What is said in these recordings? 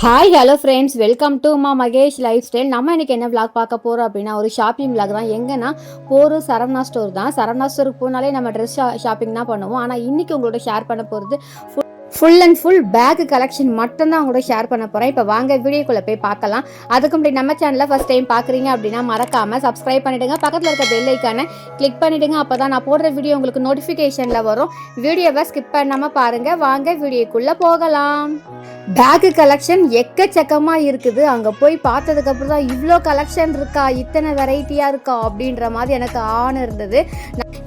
Hi hello friends, welcome to Mahesh life style. நம்ம இன்றைக்கி என்ன விளாக் பார்க்க போகிறோம் அப்படின்னா, ஒரு ஷாப்பிங் விளாக் தான். எங்கன்னா போகிற சரவணா ஸ்டோர் தான். சரவணா ஸ்டோருக்கு போனாலே நம்ம ட்ரெஸ் ஷாப்பிங் தான் பண்ணுவோம். ஆனால் இன்றைக்கி உங்களோட ஷேர் பண்ண போகிறது full and full pack collection மட்டும்தான் உங்களோட ஷேர் பண்ண போகிறேன். இப்போ வாங்க வீடியோக்குள்ளே போய் பார்க்கலாம். அதுக்கு முன்னாடி நம்ம சேனலில் ஃபஸ்ட் டைம் பார்க்குறீங்க அப்படின்னா மறக்காமல் சப்ஸ்கிரைப் பண்ணிவிடுங்க. பக்கத்தில் இருக்க பெல் ஐக்கானை கிளிக் பண்ணிவிடுங்க. அப்போ தான் நான் போடுற வீடியோ உங்களுக்கு நோட்டிஃபிகேஷனில் வரும். வீடியோவை ஸ்கிப் பண்ணாமல் பாருங்கள். வாங்க வீடியோக்குள்ளே போகலாம். பேக்கு கலெக்ஷன் எக்கச்சக்கமாக இருக்குது. அங்கே போய் பார்த்ததுக்கப்புறம் தான் இவ்வளோ கலெக்ஷன் இருக்கா, இத்தனை வெரைட்டியாக இருக்கா அப்படின்ற மாதிரி எனக்கு இருந்தது.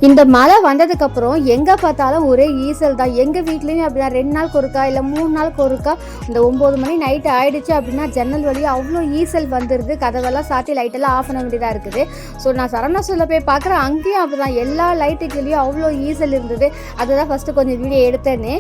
இந்த மழை வந்ததுக்கப்புறம் எங்கே பார்த்தாலும் ஒரே ஈசல் தான். எங்கள் வீட்லேயும் அப்படின்னா 2 நாளுக்கு ஒருக்கா இல்லை 3 நாளுக்கு ஒருக்கா இந்த 9 மணி நைட்டு ஆகிடுச்சு அப்படின்னா ஜன்னல் வழியாக அவ்வளோ ஈசல் வந்துடுது. கதவெல்லாம் சாத்தி லைட்டெல்லாம் ஆஃப் பண்ண வேண்டியதாக இருக்குது. ஸோ நான் சரவணா ஸ்டோரில் போய் பார்க்குறேன், அங்கேயும் அப்படி தான் எல்லா லைட்டுக்குள்ளேயும் அவ்வளோ ஈசல் இருந்தது. அதுதான் ஃபஸ்ட்டு கொஞ்சம் வீடியோ எடுத்தேன்னு.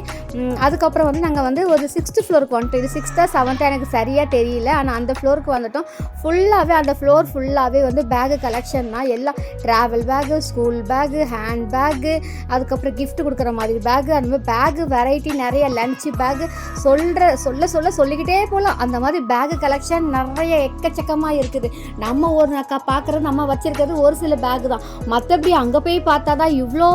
அதுக்கப்புறம் நாங்கள் ஒரு 6th ஃப்ளோருக்கு வந்துட்டோம். இது 6th 7th எனக்கு சரியாக தெரியல. ஆனால் அந்த ஃப்ளோருக்கு வந்துட்டோம். ஃபுல்லாகவே அந்த ஃப்ளோர் ஃபுல்லாகவே பேகு கலெக்ஷன் தான். எல்லாம் travel bag, school bag, hand bag, அதுக்கப்புறம் கிஃப்ட் கொடுக்குற மாதிரி பேகு, அந்த மாதிரி பேகு வெரைட்டி நிறைய, லன்ச் பேகு, சொல்லிக்கிட்டே போகலாம். அந்த மாதிரி பேகு கலெக்ஷன் நிறைய எக்கச்சக்கமாக இருக்குது. நம்ம ஒரு பார்க்குறது, நம்ம வச்சுருக்கிறது ஒரு சில பேகு தான். மற்றபடி அங்கே போய் பார்த்தா தான் இவ்வளோ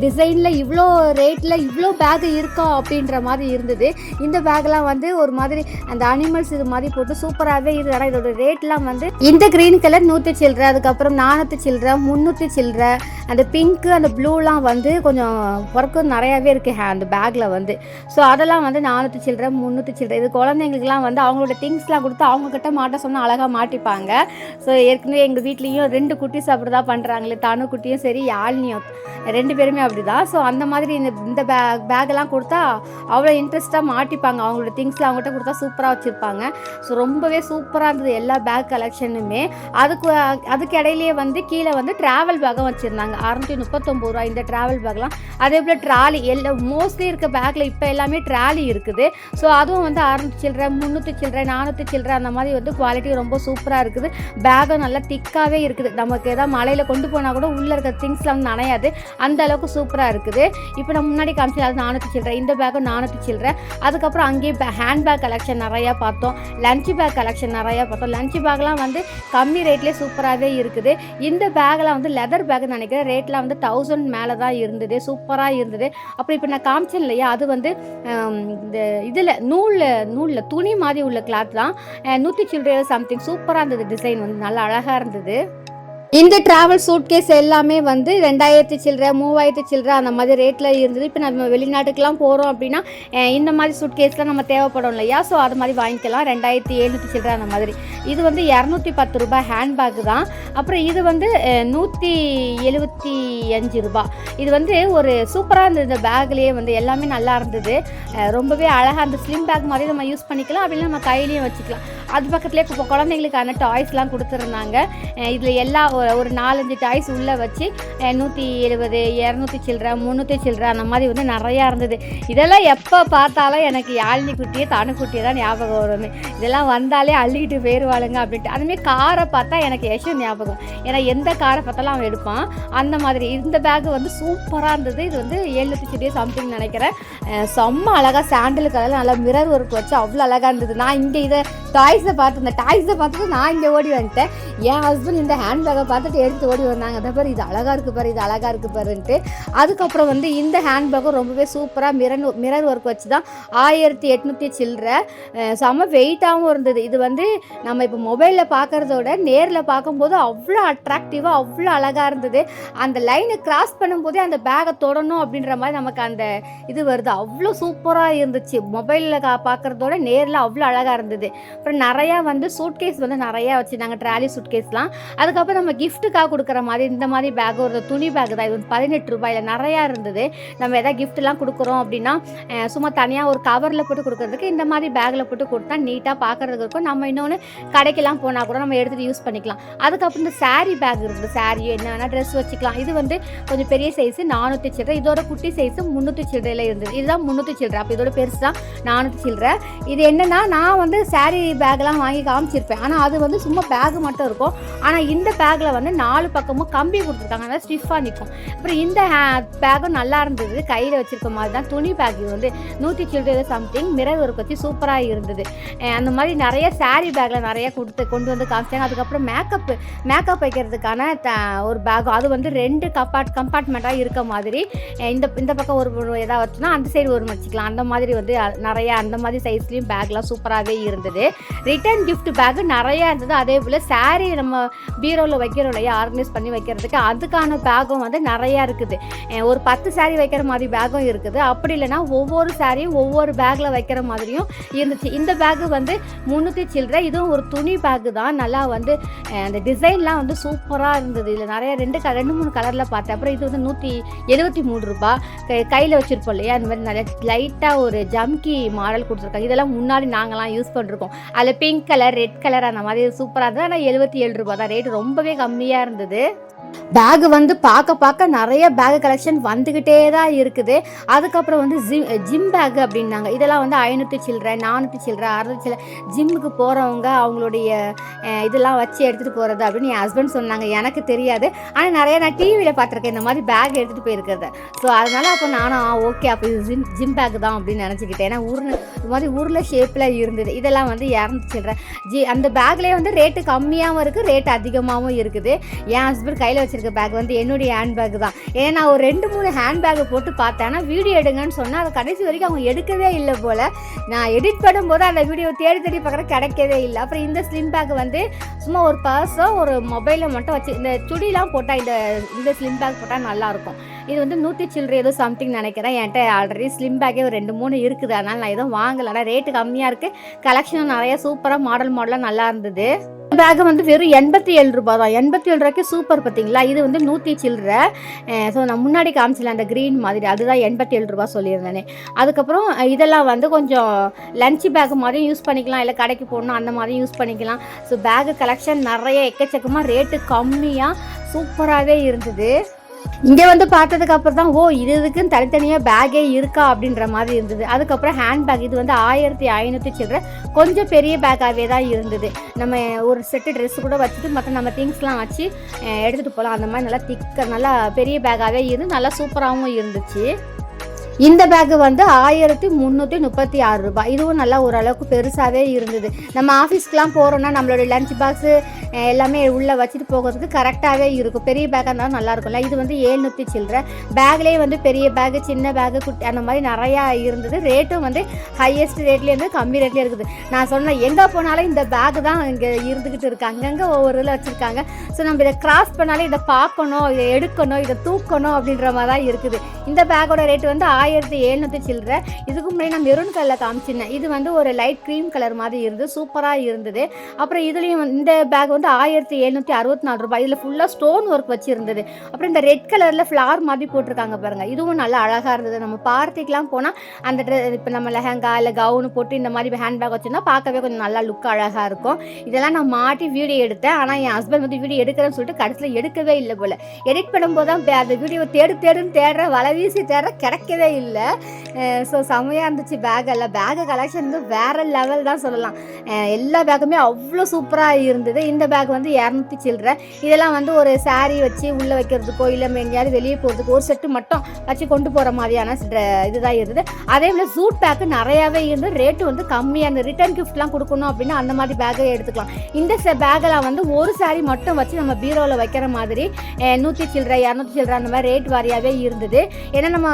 டிசைனில், இவ்வளோ ரேட்டில் இவ்வளோ பேகு இருக்கா அப்படின்ற மாதிரி இருந்தது. இந்த பேக்லாம் ஒரு மாதிரி அந்த அனிமல்ஸ் இது மாதிரி போட்டு சூப்பராகவே இருக்குது. இதோட ரேட்லாம் இந்த க்ரீன் கலர் 100 சில்லற, அதுக்கப்புறம் 400 சில்லற, 300 சில்லற, அந்த பிங்க்கு அந்த ப்ளூலாம் கொஞ்சம் ஒர்க்கும் நிறையாவே இருக்குது அந்த பேக்கில் ஸோ அதெல்லாம் 400 சில்லற, 300 சில்லற. இது குழந்தைங்களுக்குலாம் அவங்களோட திங்ஸ்லாம் கொடுத்து அவங்கக்கிட்ட மாட்ட சொன்னால் அழகாக மாட்டிப்பாங்க. ஸோ ஏற்கனவே எங்கள் வீட்லேயும் 2 குட்டீஸ் அப்படி தான் பண்ணுறாங்களே, தானு குட்டியும் சரி, யாழ்னியும் 2 பேருமே அப்படி தான். ஸோ அந்த மாதிரி இந்த பேக்கெல்லாம் கொடுத்தா அவ்வளோ இன்ட்ரெஸ்ட்டாக மாட்டிப்பாங்க. அவங்களோட திங்ஸ்லாம் அவங்ககிட்ட கொடுத்தா சூப்பராக வச்சுருப்பாங்க. ஸோ ரொம்பவே சூப்பராக இருந்தது எல்லா பேக் கலெக்ஷனுமே. அதுக்கு இடையிலேயே கீழே ட்ராவல் பேக்கும் வச்சுருந்தாங்க. 639 ரூபா இந்த ட்ராவல் பேக்லாம். அதே போல் ட்ராலி மோஸ்ட்லி இருக்க பேக்கில் இப்போ எல்லாமே ட்ராலி இருக்குது. ஸோ அதுவும் 600 சில்லற, 300 சில்லற, 400 சில்லற, அந்த மாதிரி குவாலிட்டி ரொம்ப சூப்பராக இருக்குது. பேக்கும் நல்லா திக்காகவே இருக்குது. நமக்கு எதாவது மலையில் கொண்டு போனால் கூட உள்ளே இருக்க திங்ஸ்லாம் நனையாது, அந்த அளவுக்கு சூப்பராக இருக்குது. இப்போ நம்ம முன்னாடி காமிச்சு அது 400 சில்லற, இந்த பேக்கும் 400 சில்லற. அதுக்கப்புறம் அங்கேயே ஹேண்ட் பேக் கலெக்ஷன் நிறையா பார்த்தோம். லஞ்ச் பேக் கலெக்ஷன் நிறையா பார்த்தோம். லஞ்ச் பேக்லாம் கம்மி ரேட்லேயே சூப்பராகவே இருக்குது. இந்த பேக்லாம் லெதர் பேக் நினைக்கிறேன். ரேட்லாம் 1000 மேலே தான் இருந்தது. சூப்பராக இருந்தது. அப்புறம் இப்போ நான் காமிச்சேன் இல்லையா, அது இந்த இதில் நூலில் துணி மாதிரி உள்ள கிளாத் தான். 100 சில்லற சம்திங் சூப்பராக இருந்தது. டிசைன் நல்லா அழகாக இருந்தது. இந்த ட்ராவல் சூட்கேஸ் எல்லாமே 2000 சில்லற, 3000 சில்லற அந்த மாதிரி ரேட்டில் இருந்தது. இப்போ நம்ம வெளிநாட்டுக்கெலாம் போகிறோம் அப்படின்னா இந்த மாதிரி சூட்கேஸ்லாம் நம்ம தேவைப்படும் இல்லையா, ஸோ அது மாதிரி வாங்கிக்கலாம். 2700 சில்லற அந்த மாதிரி. இது 210 ரூபாய் ஹேண்ட் பேக்கு தான். அப்புறம் இது 175 ரூபா. இது ஒரு சூப்பராக இருந்தது. இந்த பேக்லேயே எல்லாமே நல்லா இருந்தது. ரொம்பவே அழகாக அந்த ஸ்லிம் பேக் மாதிரி நம்ம யூஸ் பண்ணிக்கலாம். அப்படின்னா நம்ம கையிலையும் வச்சுக்கலாம். அது பக்கத்துலேயே இப்போ குழந்தைங்களுக்கான டாய்ஸ்லாம் கொடுத்துருந்தாங்க. இதில் எல்லா ஒரு 4-5 டாய்ஸ் உள்ளே வச்சு 170, 200 சில்லற, 300 சில்லற அந்த மாதிரி நிறையா இருந்தது. இதெல்லாம் எப்போ பார்த்தாலும் எனக்கு யாழினி குட்டியை, தானு குட்டியை தான் ஞாபகம் வரும். இதெல்லாம் வந்தாலே அள்ளிக்கிட்டு போயிடுவாளுங்க அப்படின்ட்டு. அதுமாரி காரை பார்த்தா எனக்கு யஷு ஞாபகம். ஏன்னா எந்த காரை பார்த்தாலும் அவன் எடுப்பான். அந்த மாதிரி இந்த பேக்கு சூப்பராக இருந்தது. இது 700 சில்லற சம்திங் நினைக்கிறேன். செம்ம அழகாக சாண்டில் கலரில் நல்லா மிரர் ஒர்க் வச்சு அவ்வளோ அழகாக இருந்தது. நான் இங்கே இதை டாய்ஸை பார்த்துட்டு நான் இங்கே ஓடி வந்துட்டேன். என் ஹஸ்பண்ட் இந்த ஹேண்ட் பேக்கை பார்த்துட்டு எடுத்து ஓடி வந்தாங்க. அதை பாரு, இது அழகாக இருக்குது பாரு, இது அழகாக இருக்குது பாருன்ட்டு. அதுக்கப்புறம் இந்த ஹேண்ட் பேக்கும் ரொம்பவே சூப்பராக மிரர் ஒர்க் வச்சு தான் 1800 சில்லற. செம்ம வெயிட்டாகவும் இருந்தது. இது நம்ம இப்போ மொபைலில் பார்க்குறதோட நேரில் பார்க்கும்போது அவ்வளோ அட்ராக்டிவாக அவ்வளோ அழகாக இருந்தது. அந்த லைனை கிராஸ் பண்ணும்போதே அந்த பேக்கை தொடணும் அப்படின்ற மாதிரி நமக்கு அந்த இது வருது. அவ்வளோ சூப்பராக இருந்துச்சு. மொபைலில் பார்க்குறதோட நேரில் அவ்வளோ அழகாக இருந்தது. அப்புறம் நிறையா சூட்கேஸ் நிறையா வச்சுருந்தாங்க, ட்ராலி சூட்கேஸ்லாம். அதுக்கப்புறம் நம்ம கிஃப்ட்டுக்காக கொடுக்குற மாதிரி இந்த மாதிரி பேக், ஒரு துணி பேக் தான். இது 18 ரூபாயில் நிறையா இருந்தது. நம்ம எதாவது கிஃப்ட்லாம் கொடுக்குறோம் அப்படின்னா சும்மா தனியாக ஒரு கவரில் போட்டு கொடுக்குறதுக்கு இந்த மாதிரி பேக்கில் போட்டு கொடுத்தா நீட்டாக பார்க்குறதுக்கு இருக்கும். நம்ம இன்னொன்று கடைக்கெல்லாம் போனால் கூட நம்ம எடுத்துகிட்டு யூஸ் பண்ணிக்கலாம். அதுக்கப்புறம் இந்த சாரீ பேக் இருக்குது. சாரியும் என்ன வேணால் ட்ரெஸ் வச்சுக்கலாம். இது கொஞ்சம் பெரிய சைஸு 400 சில்லற. இதோட குட்டி சைஸு 300 சில்லறையில் இருந்தது. இதுதான் 300 சில்லற. அப்போ இதோட பெருசு தான் 400 சில்லற. இது என்னென்னா, நான் சாரீ பேக்லாம் வாங்கி காமிச்சிருப்பேன். ஆனால் அது வந்து சும்மா பேக் மட்டும் இருக்கும். ஆனால் இந்த பேக்கில் வந்து 4 பக்கமும் கம்பி கொடுத்துருக்காங்க, நல்லா ஸ்டிஃபாக நிற்கும். அப்புறம் இந்த பேக்கும் நல்லா இருந்தது, கையில் வச்சுருக்க மாதிரி தான். துணி பேக் வந்து 100 சில்லறை சம்திங், மிரர் ஒர்க் வச்சு சூப்பராக இருந்தது. அந்த மாதிரி நிறைய சாரீ பேக்கில் நிறைய கொண்டு வந்து காமிச்சாங்க. அதுக்கப்புறம் மேக்கப் வைக்கிறதுக்கான ஒரு பேக், அது வந்து 2 கம்பார்ட்மெண்ட்டாக இருக்க மாதிரி. இந்த பக்கம் ஒரு எதாவது வச்சுன்னா அந்த சைடு ஒரு வச்சுக்கலாம். அந்த மாதிரி வந்து நிறைய அந்த மாதிரி சைஸ்லேயும் பேக்லாம் சூப்பராகவே இருந்தது. ரிட்டர்ன் கிஃப்ட் பேக் நிறையா இருந்தது. அதே போல் சாரீ நம்ம பீரோவில் வைக்கிறோம் இல்லையா, ஆர்கனைஸ் பண்ணி வைக்கிறதுக்கு, அதுக்கான பேக்கும் வந்து நிறையா இருக்குது. ஒரு 10 சாரீ வைக்கிற மாதிரி பேக்கும் இருக்குது. அப்படி இல்லைன்னா ஒவ்வொரு சாரியும் ஒவ்வொரு பேக்கில் வைக்கிற மாதிரியும் இருந்துச்சு. இந்த பேக்கு வந்து 300 சில்லறை. இதுவும் ஒரு துணி பேக்கு தான். நல்லா வந்து அந்த டிசைன்லாம் வந்து சூப்பராக இருந்தது. இதில் நிறைய 2-3 கலரில் பார்த்தேன். அப்புறம் இது வந்து 173 ரூபாய். கையில் வச்சுருப்போம் இல்லையா, அந்த மாதிரி நிறைய லைட்டாக ஒரு ஜம்கி மாடல் கொடுத்துருக்காங்க. இதெல்லாம் முன்னாடி நாங்கள்லாம் யூஸ் பண்ணிருக்கோம். அதில் பிங்க் கலர், ரெட் கலர் அந்த மாதிரி சூப்பராக இருந்தது. ஆனால் 77 ரூபாய் தான் ரேட், ரொம்பவே கம்மியாக இருந்தது. பேக் வந்து பார்க்க நிறைய பேக் கலெக்ஷன் வந்துக்கிட்டே தான் இருக்குது. அதுக்கப்புறம் வந்து ஜிம் பேக் அப்படின்னாங்க. இதெல்லாம் வந்து 500 சில்லறை, 400 சில்லறை, 600 சில்லறை. ஜிம்முக்கு போகிறவங்க அவங்களுடைய இதெல்லாம் வச்சு எடுத்துகிட்டு போகிறது அப்படின்னு என் ஹஸ்பண்ட் சொன்னாங்க. எனக்கு தெரியாது, ஆனால் நிறைய நான் டிவியில் பார்த்துருக்கேன் இந்த மாதிரி பேக் எடுத்துகிட்டு போயிருக்கிறது. ஸோ அதனால் அப்போ நானும் ஓகே, அப்போ இது ஜிம் பேக் தான் அப்படின்னு நினச்சிக்கிட்டேன். ஏன்னா இது மாதிரி உருளை ஷேப்பில் இருந்தது. இதெல்லாம் வந்து 200 சில்லறை. அந்த பேக்லேயே வந்து ரேட்டு கம்மியாகவும் இருக்குது, ரேட்டு அதிகமாகவும் இருக்குது. என் ஹஸ்பண்ட் கையில் வச்சிருக்க பேக் வந்து என்னுடைய ஹேண்ட் பேக் தான். ஏன்னா நான் ஒரு 2-3 ஹேண்ட் பேக் போட்டு பார்த்தேன். ஆனால் வீடியோ எடுங்கன்னு சொன்னால் அது கடைசி வரைக்கும் அவங்க எடுக்கவே இல்லை போல். நான் எடிட் பண்ணும்போது அந்த வீடியோ தேடி பார்க்குற கிடைக்கவே இல்லை. அப்புறம் இந்த ஸ்லிம் பேக் வந்து சும்மா ஒரு பர்ஸோ ஒரு மொபைலை மட்டும் வச்சு இந்த சுடிலாம் போட்டால் இந்த ஸ்லிம் பேக் போட்டால் நல்லாயிருக்கும். இது வந்து 100 சில்லறை ஏதோ சம்திங் நினைக்கிறேன். என்கிட்ட ஆல்ரெடி ஸ்லிம் பேக்கே ஒரு 2-3 இருக்குது. அதனால் நான் எதுவும் வாங்கலை. ஆனால் ரேட்டு கம்மியாக இருக்குது, கலெக்ஷனும் நிறைய சூப்பராக மாடலாக நல்லா இருந்தது. பேக் வந்து வெறும் 87 ரூபாய் தான். 87 ரூபாய்க்கு சூப்பர் பார்த்தீங்களா. இது வந்து 100 சில்லறை. ஸோ நான் முன்னாடி காமிச்சல அந்த க்ரீன் மாதிரி, அதுதான் 87 ரூபாய் சொல்லியிருந்தேனே. அதுக்கப்புறம் இதெல்லாம் வந்து கொஞ்சம் லஞ்ச் பேக் மாதிரியும் யூஸ் பண்ணிக்கலாம், இல்லை கடைக்கு போகணும் அந்த மாதிரியும் யூஸ் பண்ணிக்கலாம். ஸோ பேக்கு கலெக்ஷன் நிறைய எக்கச்சக்கமாக, ரேட்டு கம்மியாக சூப்பராகவே இருந்தது. இங்கே வந்து பார்த்ததுக்கு அப்புறம் தான் இதுக்குன்னு தனித்தனியாக பேக்கே இருக்கா அப்படின்ற மாதிரி இருந்தது. அதுக்கப்புறம் ஹேண்ட் பேக், இது வந்து 1500 சில்லறை. கொஞ்சம் பெரிய பேக்காகவே தான் இருந்தது. நம்ம ஒரு செட்டு ட்ரெஸ்ஸு கூட வச்சுட்டு மற்ற நம்ம திங்ஸ்லாம் வச்சு எடுத்துகிட்டு போகலாம். அந்த மாதிரி நல்லா நல்லா பெரிய பேக்காகவே இருந்து நல்லா சூப்பராகவும் இருந்துச்சு. இந்த பேக் வந்து 1336 ரூபாய். இதுவும் நல்லா ஓரளவுக்கு பெருசாகவே இருந்தது. நம்ம ஆஃபீஸ்க்கெலாம் போகிறோன்னா நம்மளோட லஞ்ச் பாக்ஸு எல்லாமே உள்ளே வச்சுட்டு போகிறதுக்கு கரெக்டாகவே இருக்கும். பெரிய பேக்காக இருந்தாலும் நல்லாயிருக்கும்ல. இது வந்து 700 சில்லறை. பேக்லேயே வந்து பெரிய பேக்கு, சின்ன பேக்கு, குட்டி அந்த மாதிரி நிறையா இருந்தது. ரேட்டும் வந்து ஹையஸ்ட் ரேட்லேருந்து கம்மி ரேட்லேயே இருக்குது. நான் சொன்னேன் எங்கே போனாலும் இந்த பேக்கு தான் இங்கே இருந்துக்கிட்டு இருக்குது. அங்கங்கே ஒவ்வொரு இதில் வச்சுருக்காங்க. ஸோ நம்ம இதை கிராஸ் பண்ணாலே இதை பார்க்கணும், இதை எடுக்கணும், இதை தூக்கணும் அப்படின்ற மாதிரி தான் இருக்குது. இந்த பேக்கோட ரேட் வந்து 1700 சில்லறை. இதுக்கு முன்னாடி நான் மெரூன் கலரில் காமிச்சிருந்தேன். இது வந்து ஒரு லைட் க்ரீம் கலர் மாதிரி இருந்தது, சூப்பராக இருந்தது. அப்புறம் இதுலேயும் இந்த பேக் வந்து 1764 ரூபாய். இதில் ஃபுல்லாக ஸ்டோன் ஒர்க் வச்சுருந்தது. அப்புறம் இந்த ரெட் கலரில் ஃப்ளார் மாதிரி போட்டிருக்காங்க பாருங்கள், இதுவும் நல்லா அழகாக இருந்தது. நம்ம பார்ட்டிக்கெலாம் போனால் அந்த இப்போ நம்ம லெஹங்கா இல்லை கவுனு போட்டு இந்த மாதிரி ஹேண்ட் பேக் வச்சுருந்தா பார்க்கவே கொஞ்சம் நல்லா லுக் அழகாக இருக்கும். இதெல்லாம் நான் மாட்டி வீடியோ எடுத்தேன். ஆனால் என் ஹஸ்பண்ட் வந்து வீடியோ எடுக்கிறேன்னு சொல்லிட்டு கடைசியில் எடுக்கவே இல்லை போல். எடிட் பண்ணும்போது தான் அந்த வீடியோ தேடுன்னு தேடுற, வலை வீசி தேடுற, கிடைக்கவே இல்லை. ஸோ செம்மையாக இருந்துச்சு. பேக்கு கலெக்ஷன் வந்து வேறு லெவல் தான் சொல்லலாம். எல்லா பேக்குமே அவ்வளோ சூப்பராக இருந்தது. இந்த பேக் வந்து 200 சில்லறை. இதெல்லாம் வந்து ஒரு சாரீ வச்சு உள்ளே வைக்கிறதுக்கோ இல்லை எங்கேயாவது வெளியே போகிறதுக்கு ஒரு செட்டு மட்டும் வச்சு கொண்டு போகிற மாதிரியான இதுதான் இருந்தது. அதே போல் ஜூட் பேக்கு நிறையாவே இருந்து ரேட்டு வந்து கம்மியாக இருந்தது. ரிட்டர்ன் கிஃப்ட்லாம் கொடுக்கணும் அப்படின்னா அந்த மாதிரி பேக்கை எடுத்துக்கலாம். இந்த பேக்கெல்லாம் வந்து ஒரு சாரீ மட்டும் வச்சு நம்ம பீரோவில் வைக்கிற மாதிரி 100 சில்லறை, 200 சில்லறை அந்த மாதிரி ரேட் வாரியாகவே இருந்தது. ஏன்னா நம்ம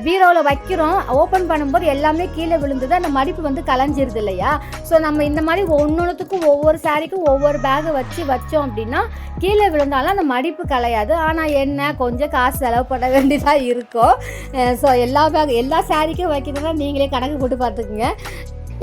பீரோவில் வைக்கிறோம், ஓப்பன் பண்ணும்போது எல்லாமே கீழே விழுந்தது, அந்த மடிப்பு வந்து கலைஞ்சிருது இல்லையா. ஸோ நம்ம இந்த மாதிரி ஒவ்வொன்றுத்துக்கும் ஒவ்வொரு சாரிக்கும் ஒவ்வொரு பேக்கை வச்சோம் அப்படின்னா கீழே விழுந்தாலும் அந்த மடிப்பு கலையாது. ஆனால் என்ன கொஞ்சம் காசு செலவு பண்ண வேண்டியதாக இருக்கும். ஸோ எல்லா சாரிக்கும் வைக்கிறதுனா நீங்களே கணக்கு போட்டு பார்த்துக்குங்க.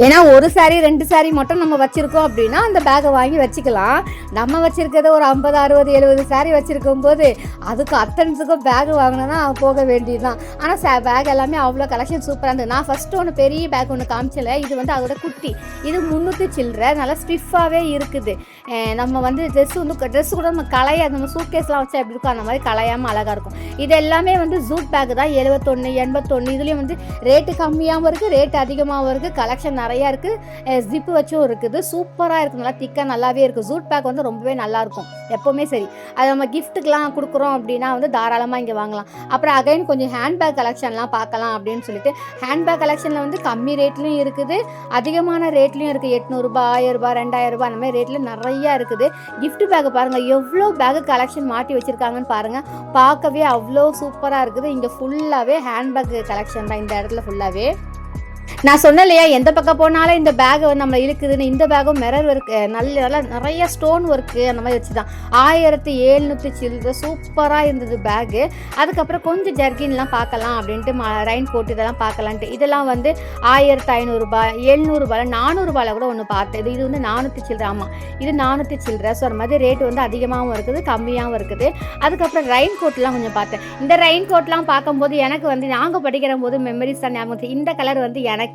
ஏன்னா ஒரு சாரீ 2 சாரீ மட்டும் நம்ம வச்சுருக்கோம் அப்படின்னா அந்த பேக்கை வாங்கி வச்சுக்கலாம். நம்ம வச்சுருக்கிறத ஒரு 50, 60, 70 சாரீ வச்சுருக்கும் போது அதுக்கு அத்தனைக்கும் பேக் வாங்கினோன்னா போக வேண்டியது தான். ஆனால் பேக் எல்லாமே அவ்வளோ கலெக்ஷன் சூப்பராக இருந்தது. நான் ஃபஸ்ட்டு ஒன்று பெரிய பேக் ஒன்று காமிச்சல, இது வந்து அதோட குட்டி. இது 300 சில்லறை, நல்லா ஸ்டிஃபாகவே இருக்குது. நம்ம வந்து ட்ரெஸ்ஸு கூட நம்ம கலையாது, நம்ம சூட்கேஸ்லாம் வச்சா எப்படி இருக்கும் அந்த மாதிரி கலையாமல் அழகாக இருக்கும். இது எல்லாமே வந்து ஜூட் பேக் தான். 71, 81. இதுலேயும் வந்து ரேட்டு கம்மியாகவும் இருக்குது, ரேட்டு அதிகமாகவும் இருக்குது. கலெக்ஷன் நிறையா இருக்குது, ஜிப்பு வச்சும் இருக்குது, சூப்பராக இருக்குது, நல்லா திக்காக நல்லாவே இருக்குது. ஜூட் பேக் வந்து ரொம்பவே நல்லாயிருக்கும் எப்போவுமே சரி. அது நம்ம கிஃப்ட்டுக்கெலாம் கொடுக்குறோம் அப்படின்னா வந்து தாராளமாக இங்கே வாங்கலாம். அப்புறம் அகைன் கொஞ்சம் ஹேண்ட்பேக் கலெக்ஷன்லாம் பார்க்கலாம் அப்படின்னு சொல்லிட்டு, ஹேண்ட்பேக் கலெக்ஷனில் வந்து கம்மி ரேட்லையும் இருக்குது, அதிகமான ரேட்லையும் இருக்குது. 800 1000 2000 அந்த மாதிரி ரேட்டில் நிறையா இருக்குது. கிஃப்ட் பேக்கு பாருங்கள், எவ்வளோ பேக்கு கலெக்ஷன் மாட்டி வச்சுருக்காங்கன்னு பாருங்கள். பார்க்கவே அவ்வளோ சூப்பராக இருக்குது. இங்கே ஃபுல்லாகவே ஹேண்ட்பேக் கலெக்ஷன் தான் இந்த இடத்துல ஃபுல்லாகவே. நான் சொன்னேன் இல்லையா, எந்த பக்கம் போனாலும் இந்த பேக் வந்து நம்மளை இழுக்குதுன்னு. இந்த பேக்கும் மிரர் ஒர்க்கு, நல்லா நிறைய ஸ்டோன் ஒர்க்கு அந்த மாதிரி வச்சு தான் 1700 சில்லற சூப்பராக இருந்தது பேக்கு. அதுக்கப்புறம் கொஞ்சம் ஜர்கின்லாம் பார்க்கலாம் அப்படின்ட்டு, ரெயின் கோட் இதெல்லாம் பார்க்கலான்ட்டு. இதெல்லாம் வந்து 1500 700 400 கூட ஒன்று பார்த்தேன். இது வந்து 400 சில்லற. ஆமாம், இது 400 சில்லற. ஸோ அந்த மாதிரி ரேட்டு வந்து அதிகமாகவும் இருக்குது, கம்மியாகவும் இருக்குது. அதுக்கப்புறம் ரெயின் கோட்லாம் கொஞ்சம் பார்த்தேன். இந்த ரெயின் கோட்லாம் பார்க்கும்போது எனக்கு வந்து நாங்கள் படிக்கிற போது மெமரிஸ் தான் ஞாபகம். இந்த கலர் வந்து எனக்கு,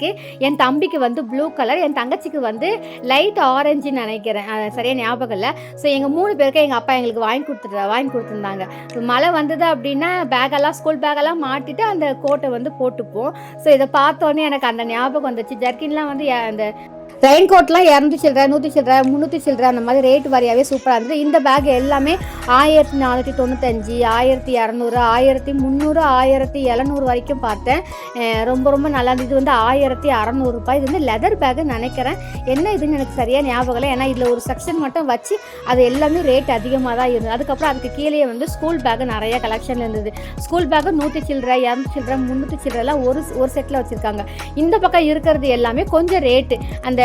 என் தம்பிக்கு வந்து ப்ளூ கலர், என் தங்கச்சிக்கு வந்து லைட் ஆரஞ்சுன்னு நினைக்கிறேன், சரியாக ஞாபகம் இல்லை. ஸோ எங்கள் 3 பேருக்கு எங்கள் அப்பா எங்களுக்கு வாங்கி கொடுத்துருந்தாங்க. மழை வந்தது அப்படின்னா பேக்கெல்லாம், ஸ்கூல் பேக்கெல்லாம் மாட்டிட்டு அந்த கோட்டை வந்து போட்டுப்போம். ஸோ இதை பார்த்தோன்னே எனக்கு அந்த ஞாபகம் வந்துச்சு. ஜர்க்கின்லாம் வந்து அந்த ரெயின் கோட்லாம் 200 சில்லற 100 சில்லற 300 சில்லற அந்த மாதிரி ரேட் வாரியாகவே சூப்பராக இருந்தது. இந்த பேக் எல்லாமே 1495 1200 1300 1700 வரைக்கும் பார்த்தேன். ரொம்ப ரொம்ப நல்லா இருந்தது. இது வந்து 1600 ரூபாய். இது வந்து லெதர் பேக்கு நினைக்கிறேன், என்ன இதுன்னு எனக்கு சரியாக ஞாபகம் இல்லை. ஏன்னா இதில் ஒரு செக்ஷன் மட்டும் வச்சு அது எல்லாமே ரேட் அதிகமாக தான் இருந்தது. அதுக்கப்புறம் அதுக்கு கீழே வந்து ஸ்கூல் பேக்கு நிறைய கலெக்ஷன் இருந்தது. ஸ்கூல் பேக்கு 100 சில்லற 200 சில்லற 300 சில்லறலாம் ஒரு செட்டில் வச்சுருக்காங்க. இந்த பக்கம் இருக்கிறது எல்லாமே கொஞ்சம் ரேட்டு, அந்த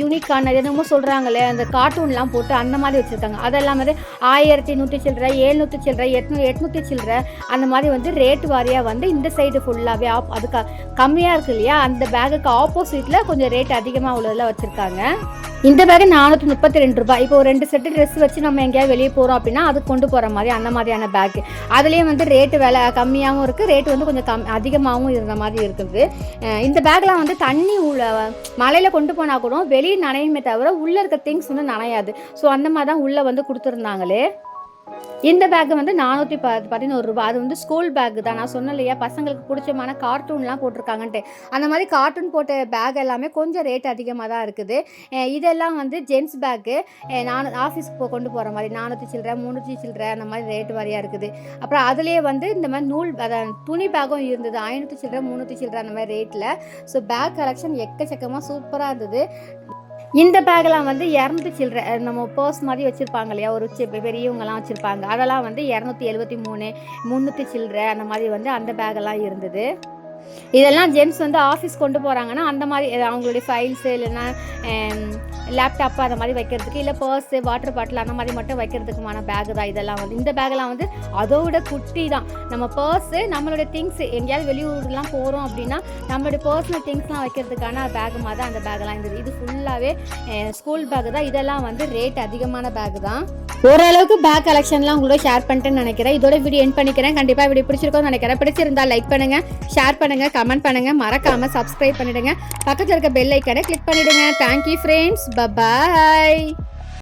யூனிக்கான என்னமோ சொல்கிறாங்களே, அந்த கார்ட்டூன்லாம் போட்டு அந்த மாதிரி வச்சுருக்காங்க. அதெல்லாம் வந்து 1100 சில்லற 700 சில்லற 800 சில்லற அந்த மாதிரி வந்து ரேட் வாரியாக வந்து இந்த சைடு ஃபுல்லாகவே அதுக்கு கம்மியாக இருக்குது இல்லையா, அந்த பேக்குக்கு ஆப்போசிட்டில் கொஞ்சம் ரேட் அதிகமாக உள்ளதில் வச்சுருக்காங்க. இந்த பேக்கு 432 ரூபாய். இப்போ ஒரு 2 செட்டு ட்ரெஸ் வச்சு நம்ம எங்கேயாவது வெளியே போகிறோம் அப்படின்னா அது கொண்டு போகிற மாதிரி அந்த மாதிரியான பேக்கு. அதுலேயும் வந்து ரேட்டு விலை கம்மியாகவும் இருக்குது, ரேட்டு வந்து கொஞ்சம் அதிகமாகவும் இருந்த மாதிரி இருக்குது. இந்த பேக்லாம் வந்து தண்ணி மழையில் கொண்டு போனால் கூட வெளியே நனையுமே தவிர உள்ளே இருக்க திங்ஸ் வந்து நனையாது. ஸோ அந்த மாதிரி தான் உள்ளே வந்து கொடுத்துருந்தாங்களே. இந்த பேக்கு வந்து 411 ரூபாய். அது வந்து ஸ்கூல் பேக்கு தான். நான் சொன்னேன் இல்லையா, பசங்களுக்கு பிடிச்சமான கார்ட்டூன்லாம் போட்டிருக்காங்கன்ட்டு. அந்த மாதிரி கார்ட்டூன் போட்ட பேக் எல்லாமே கொஞ்சம் ரேட் அதிகமாக தான் இருக்குது. இதெல்லாம் வந்து ஜென்ஸ் பேக்கு, நான் ஆஃபீஸ்க்கு கொண்டு போகிற மாதிரி 400 சில்லற 300 சில்லற அந்த மாதிரி ரேட்டு வாரியாக இருக்குது. அப்புறம் அதுலேயே வந்து இந்த மாதிரி நூல் துணி பேக்கும் இருந்தது, 500 சில்லற 300 சில்லற அந்த மாதிரி ரேட்டில். ஸோ பேக் கலெக்ஷன் எக்கச்சக்கமாக சூப்பராக இருந்தது. இந்த பேக்கெலாம் வந்து 200 சில்லற, நம்ம பர்ஸ் மாதிரி வச்சுருப்பாங்க இல்லையா, ஒரு பெரியவங்கலாம் வச்சுருப்பாங்க, அதெல்லாம் வந்து 273 300 சில்லற அந்த மாதிரி வந்து அந்த பேக்கெல்லாம் இருந்தது. இதெல்லாம் ஜென்ட்ஸ் வந்து ஆஃபீஸ் கொண்டு போகிறாங்கன்னா அந்த மாதிரி அவங்களுடைய ஃபைல்ஸு இல்லைன்னா லேப்டாப்பு அந்த மாதிரி வைக்கிறதுக்கு, இல்லை பர்ஸு வாட்டர் பாட்டில் அந்த மாதிரி மட்டும் வைக்கிறதுக்குமான பேக்கு தான் இதெல்லாம் வந்து. இந்த பேக்கெல்லாம் வந்து அதோட குட்டி தான். நம்ம பர்ஸு நம்மளுடைய திங்ஸ் எங்கேயாவது வெளியூர்லாம் போகிறோம் அப்படின்னா நம்மளுடைய பர்சனல் திங்ஸ்லாம் வைக்கிறதுக்கான பேக்கு மாதிரி தான் அந்த பேக்கெல்லாம் இருந்தது. இது ஃபுல்லாகவே ஸ்கூல் பேக்கு தான். இதெல்லாம் வந்து ரேட் அதிகமான பேக்கு தான். ஓரளவுக்கு பேக் கலெக்ஷன்லாம் உங்களோட ஷேர் பண்ணிட்டேன்னு நினைக்கிறேன். இதோட வீடியோ எண்ட் பண்ணிக்கிறேன். கண்டிப்பாக வீடியோ பிடிச்சிருக்கோன்னு நினைக்கிறேன். பிடிச்சிருந்தா லைக் பண்ணுங்கள், ஷேர் பண்ணுங்கள், கமெண்ட் பண்ணுங்கள், மறக்காமல் சப்ஸ்கிரைப் பண்ணிவிடுங்க. பக்கத்தில் இருக்க பெல் ஐக்கனை கிளிக் பண்ணிவிடுங்க. Thank you friends, by.